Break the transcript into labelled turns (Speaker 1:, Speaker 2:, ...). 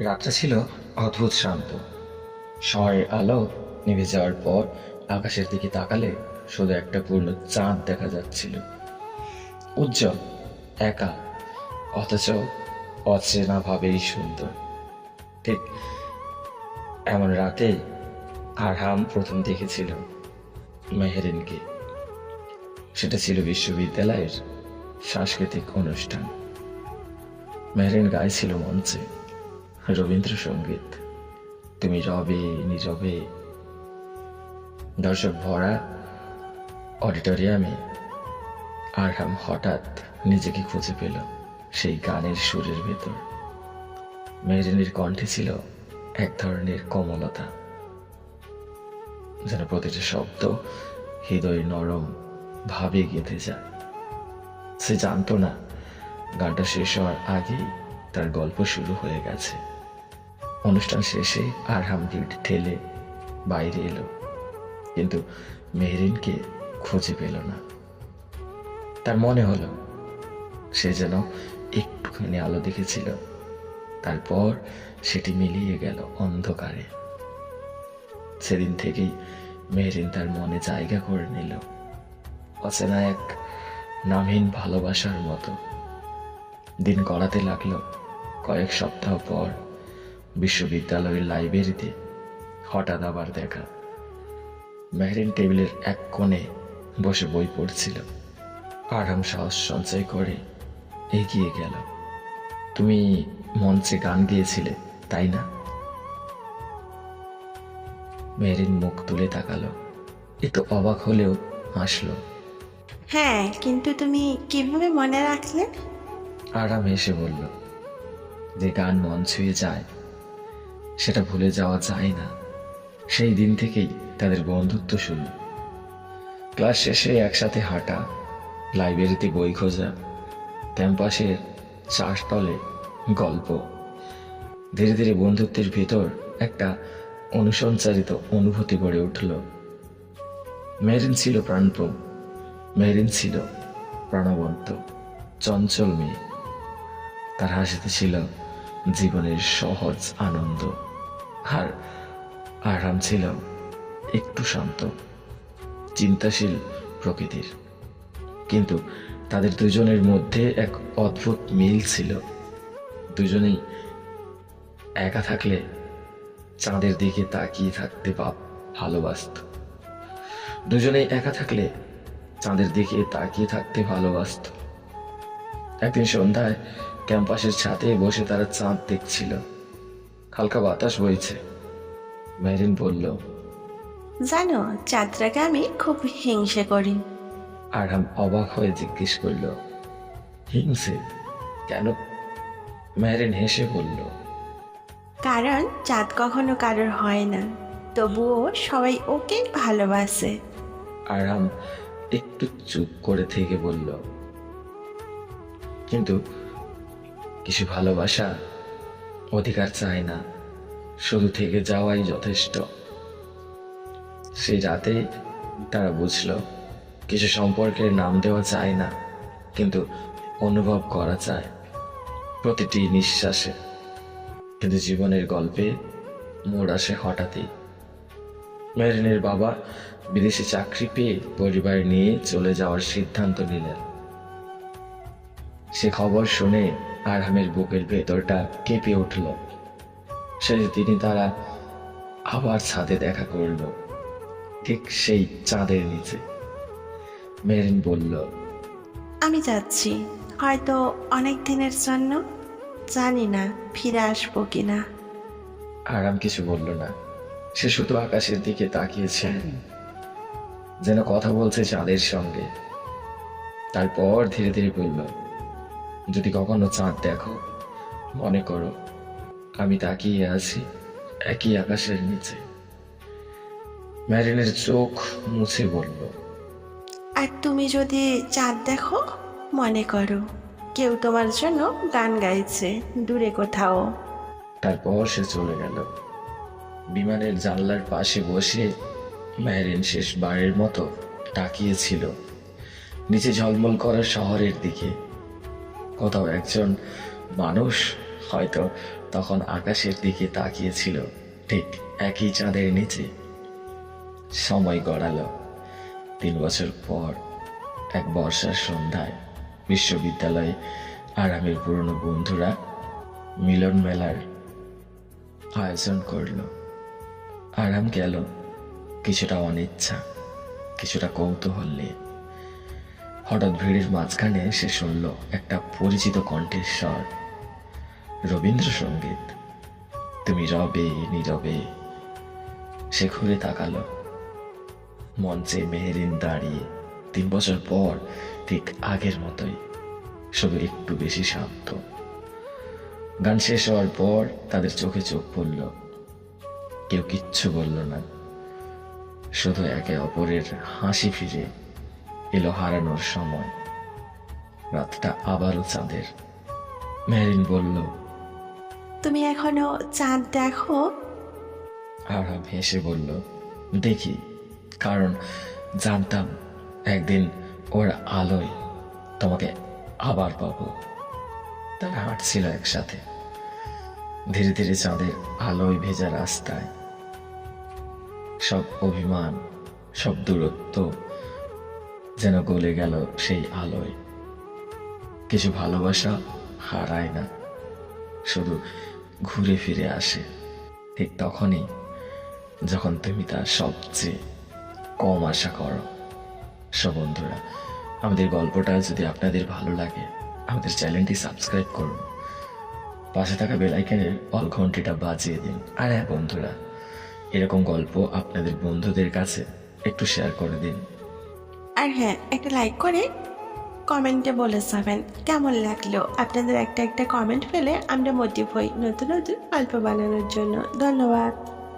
Speaker 1: রাতটা ছিল অদ্ভুত শান্ত। শহরের আলো নিভে যাওয়ার পর আকাশের দিকে তাকালে শুধু একটা পূর্ণ চাঁদ দেখা যাচ্ছিল, উজ্জ্বল, একা, অথচ অচেনা ভাবেই সুন্দর। ঠিক এমন রাতে আরহাম প্রথম দেখেছিল মেহেরিনকে। সেটা ছিল বিশ্ববিদ্যালয়ের সাংস্কৃতিক অনুষ্ঠান। মেহেরিন গাইছিল মঞ্চে রবীন্দ্রসঙ্গীত, তুমি রবে নীরবে। দর্শক ভরা অডিটোরিয়ামে আরহাম হঠাৎ নিজেকে খুঁজে পেল সেই গানের সুরের ভেতর। মেহেরিনের কণ্ঠে ছিল এক ধরনের কোমলতা, যেন প্রতিটা শব্দ হৃদয় নরম ভাবে গেঁথে যায়। সে জানতো না গানটা শেষ হওয়ার আগেই তার গল্প শুরু হয়ে গেছে। অনুষ্ঠান শেষে আরহাম গেট ঠেলে বাইরে এলো, কিন্তু মেহরিনকে খুঁজে পেল না। তার মনে হলো সে যেন একটুখানি আলো দেখেছিল, তারপর সেটি মিলিয়ে গেল অন্ধকারে। সেদিন থেকেই মেহরিন তার মনে জায়গা করে নিল, অচেনা এক নামহীন ভালোবাসার মতো। দিন গড়াতে লাগলো। কয়েক সপ্তাহ পর বিশ্ববিদ্যালয়ের লাইব্রেরিতে হঠাৎ আবার দেখা। মেহরিন টেবিলের এক কোণে বসে বই পড়ছিল। আরাম সাহস সঞ্চয় করে এগিয়ে গেল। তুমি মঞ্চে গান গেয়েছিলে, তাই না? মেহরিন মুখ তুলে তাকালো, একটু অবাক হলেও হাসলো।
Speaker 2: হ্যাঁ, কিন্তু তুমি কিভাবে মনে রাখলে?
Speaker 1: আরাম হেসে বলল, যে গান মন ছুঁয়ে যায় সেটা ভুলে যাওয়া যায় না। সেই দিন থেকেই তাদের বন্ধুত্ব শুরু। ক্লাস শেষে একসাথে হাঁটা, লাইব্রেরিতে বই খোঁজা, ক্যাম্পাসের চারতলে গল্প। ধীরে ধীরে বন্ধুত্বের ভিতর একটা অনুসঞ্চারিত অনুভূতি গড়ে উঠল। মেহরিন ছিল প্রাণপ্রম, মেহরিন ছিল প্রাণবন্ত, চঞ্চল মেয়ে। তার হাসিতে ছিল জীবনের সহজ আনন্দ। আর আরাম ছিল একটু শান্ত, চিন্তাশীল প্রকৃতির। কিন্তু তাদের দুজনের মধ্যে এক অদ্ভুত মিল ছিল। দুজনেই একা থাকলে চাঁদের দিকে তাকিয়ে থাকতে ভালোবাসত। দুজনেই একা থাকলে চাঁদের দিকে তাকিয়ে থাকতে ভালোবাসত। একদিন সন্ধ্যায় ক্যাম্পাসের ছাদে বসে তারা চাঁদ দেখছিল। হালকা বাতাস বইছে। মেহরিন বলল,
Speaker 2: জানো, চাঁদটাকে আমি খুব হিংসে করি।
Speaker 1: আরহাম অবাক হয়ে জিজ্ঞেস করল, হিংসে কেন? মেহরিন হেসে বলল,
Speaker 2: কারণ চাঁদ কখনো কারোর হয় না, তবুও সবাই ওকে ভালোবাসে।
Speaker 1: আরহাম একটু চুপ করে থেকে বলল, কিন্তু কিছু ভালোবাসা অধিকার চায় না, শুধু থেকে যাওয়াই যথেষ্ট। সেই রাতে তারা বুঝল, কিছু সম্পর্কের নাম দেওয়া যায় না, কিন্তু অনুভব করা যায় প্রতিটি নিঃশ্বাসে। কিন্তু জীবনের গল্পে মোড় আসে হঠাৎই। মেহরিনের বাবা বিদেশে চাকরি পেয়ে পরিবার নিয়ে চলে যাওয়ার সিদ্ধান্ত নিলেন। সে খবর শুনে আরহামের বুকের ভেতরটা কেঁপে উঠল। সেদিনই তারা আবার ছাদে দেখা করল, ঠিক সেই চাঁদের নিচে। মেহরিন বলল,
Speaker 2: আমি যাচ্ছি, হয়তো অনেক দিনের জন্য। জানি না ফিরে আসবো কিনা।
Speaker 1: আরাম কিছু বলল না। সে শুধু আকাশের দিকে তাকিয়েছে, যেন কথা বলছে চাঁদের সঙ্গে। তারপর ধীরে ধীরে বলল, যদি কখনো চাঁদ দেখো, মনে করো আমি তাকিয়ে আছি একই আকাশের নিচে। মেরিনের চোখ মুছে বলল,
Speaker 2: আর তুমি যদি চাঁদ দেখো, মনে করো কেউ তোমার জন্য গান গাইছে দূরে কোথাও।
Speaker 1: তারপর সে চলে গেল। বিমানের জানলার পাশে বসে মেহরিন শেষবারের মতো তাকিয়েছিল নিচে ঝলমল করা শহরের দিকে। কোথাও একজন মানুষ হয়তো তখন আকাশের দিকে তাকিয়েছিল, ঠিক একই চাঁদের নিচে। সময় গড়ালো। 3 বছর পর এক বর্ষার সন্ধ্যায় বিশ্ববিদ্যালয়ে আরামের পুরনো বন্ধুরা মিলন মেলার আয়োজন করলো। আরাম গেল কিছুটা অনিচ্ছা, কিছুটা কৌতূহল নিয়ে। হঠাৎ ভিড়ের মাঝখানে সে শুনল একটা পরিচিত কণ্ঠের স্বর, রবীন্দ্রসঙ্গীত। তুমি রবে নীরবে। সে ঘুরে তাকালো। মঞ্চে মেহেরিন দাঁড়িয়ে, 3 বছর পর ঠিক আগের মতোই, শুধু একটু বেশি শান্ত। গান শেষ হওয়ার পর তাদের চোখে চোখ পড়ল। কেউ কিচ্ছু বলল না, শুধু একে অপরের হাসি ফিরে এলো হারানোর সময়। রাতটা আবারও চাঁদের। মেহেরিন বলল,
Speaker 2: তুমি এখনো চাঁদ দেখো?
Speaker 1: আরাম হেসে বলল, দেখি, কারণ জানতাম একদিন ওর আলোয় তোমাকে আবার পাবো। তারা হাঁটছিল একসাথে, ধীরে ধীরে চাঁদের আলোয় ভেজা রাস্তায়। সব অভিমান, সব দূরত্ব যেন গলে গেল সেই আলোয়। কিছু ভালোবাসা হারায় না, শুধু ঘুরে ফিরে আসে ঠিক তখনই যখন তুমি তার সবচেয়ে কম আশা করো। সব বন্ধুরা, আমাদের গল্পটা যদি আপনাদের ভালো লাগে, আমাদের চ্যানেলটি সাবস্ক্রাইব করুন, পাশে থাকা বেল আইকনের অল ঘন্টিটা বাজিয়ে দিন। আর হ্যাঁ বন্ধুরা, এরকম গল্প আপনাদের বন্ধুদের কাছে একটু শেয়ার করে দিন।
Speaker 2: আর হ্যাঁ, একটা লাইক করে কমেন্টে বলে যাবেন কেমন লাগলো। আপনাদের একটা কমেন্ট পেলে আমরা মোটিভ হই নতুন নতুন গল্প বানানোর জন্য। ধন্যবাদ।